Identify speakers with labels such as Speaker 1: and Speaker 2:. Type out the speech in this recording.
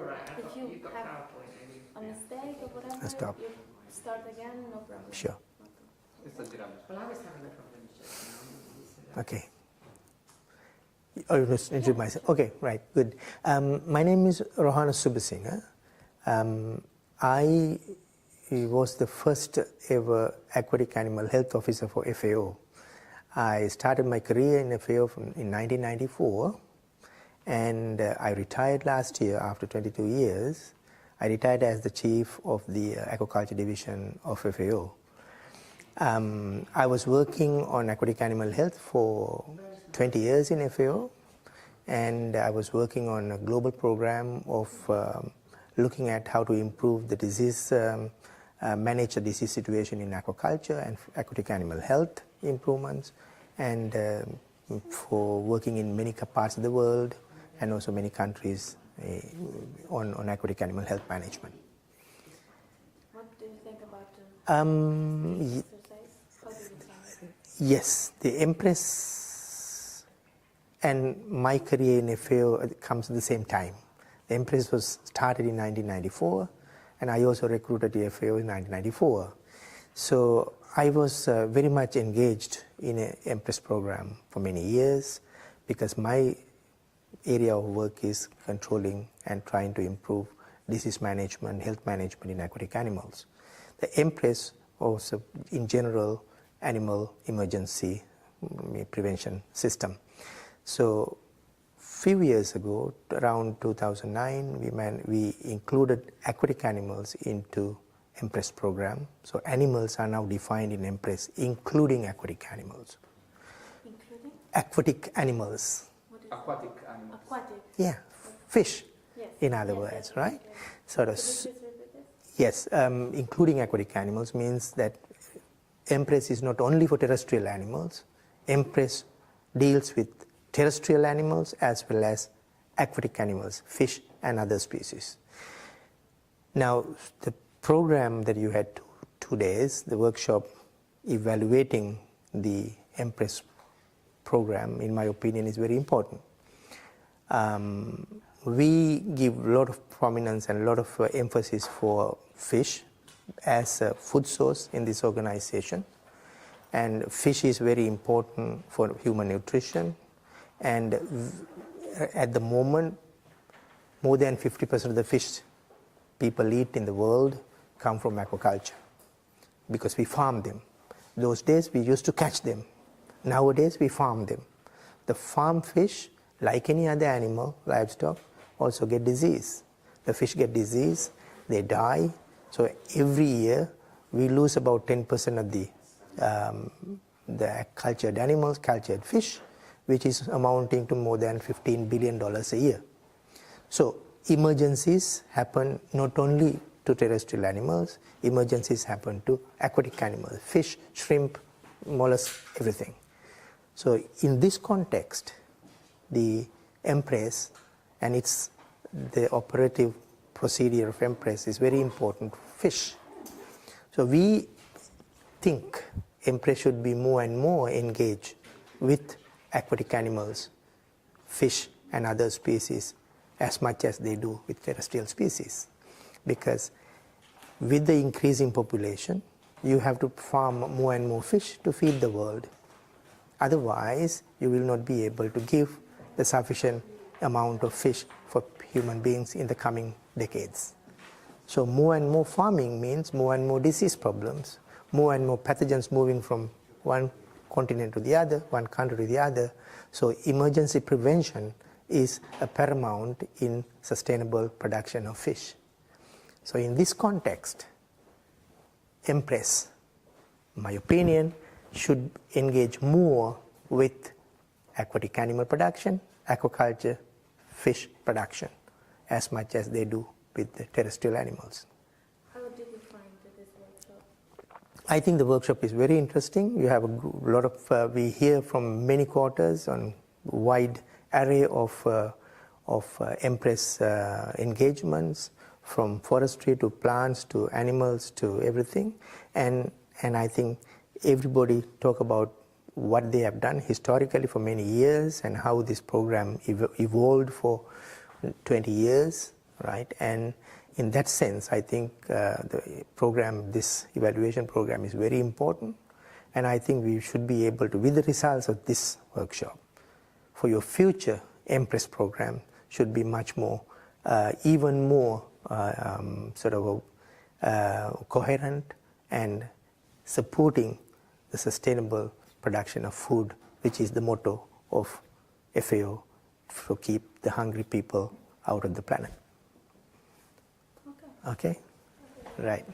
Speaker 1: If you have a mistake or whatever,
Speaker 2: Stop.
Speaker 1: you start again, no problem.
Speaker 2: Sure. Okay. Oh, you must introduce myself. Okay, right, good. My name is Rohana Subasinghe. I was the first ever aquatic animal health officer for FAO. I started my career in FAO in 1994, and I retired last year after 22 years. I retired as the chief of the aquaculture division of FAO. I was working on aquatic animal health for 20 years in FAO, and I was working on a global program of looking at how to improve the disease, manage the disease situation in aquaculture and aquatic animal health improvements, and for working in many parts of the world and also many countries on aquatic animal health management.
Speaker 1: What do you think about
Speaker 2: exercise?
Speaker 1: How do you find it?
Speaker 2: Yes, the Empress and my career in FAO comes at the same time. The Empress was started in 1994, and I also recruited the FAO in 1994. So I was very much engaged in an Empress program for many years, because my area of work is controlling and trying to improve disease management, health management in aquatic animals. The Empress also, in general, animal emergency prevention system. So few years ago, around 2009, we included aquatic animals into Empress program. So animals are now defined in Empress, including aquatic animals.
Speaker 1: Including?
Speaker 2: Aquatic animals.
Speaker 3: Aquatic animals.
Speaker 1: Aquatic?
Speaker 2: Yeah, fish,
Speaker 1: yes.
Speaker 2: in other
Speaker 1: Yes,
Speaker 2: words,
Speaker 1: yes,
Speaker 2: right?
Speaker 1: yes.
Speaker 2: Sort of.
Speaker 1: Could you please repeat this?
Speaker 2: Yes, including aquatic animals means that Empress is not only for terrestrial animals. Empress deals with terrestrial animals as well as aquatic animals, fish and other species. Now, the program that you had 2 days, the workshop evaluating the Empress program, in my opinion, is very important. We give a lot of prominence and a lot of emphasis for fish as a food source in this organization, and fish is very important for human nutrition, and at the moment more than 50% of the fish people eat in the world come from aquaculture, because we farm them. Those days we used to catch them. Nowadays we farm them. The farm fish, like any other animal, livestock, also get disease. The fish get disease, they die. So every year we lose about 10% of the cultured animals, cultured fish, which is amounting to more than $15 billion a year. So emergencies happen not only to terrestrial animals, emergencies happen to aquatic animals, fish, shrimp, mollusks, everything. So in this context, the Empress and the operative procedure of Empress is very important for fish. So we think Empress should be more and more engaged with aquatic animals, fish and other species as much as they do with terrestrial species. Because with the increasing population, you have to farm more and more fish to feed the world. Otherwise, you will not be able to give the sufficient amount of fish for human beings in the coming decades. So more and more farming means more and more disease problems, more and more pathogens moving from one continent to the other, one country to the other. So emergency prevention is a paramount in sustainable production of fish. So in this context, Empress, in my opinion, should engage more with aquatic animal production, aquaculture, fish production, as much as they do with the terrestrial animals.
Speaker 1: How did you find this workshop?
Speaker 2: I think the workshop is very interesting. You have a lot of, we hear from many quarters on wide array of Empress engagements, from forestry to plants to animals to everything. And I think everybody talk about what they have done historically for many years and how this program evolved for 20 years right? And in that sense, I think the program, this evaluation program is very important, and I think we should be able to, with the results of this workshop, for your future Empress program should be much more, even more coherent and supporting the sustainable production of food, which is the motto of FAO, to keep the hungry people out of the planet. Okay? Right.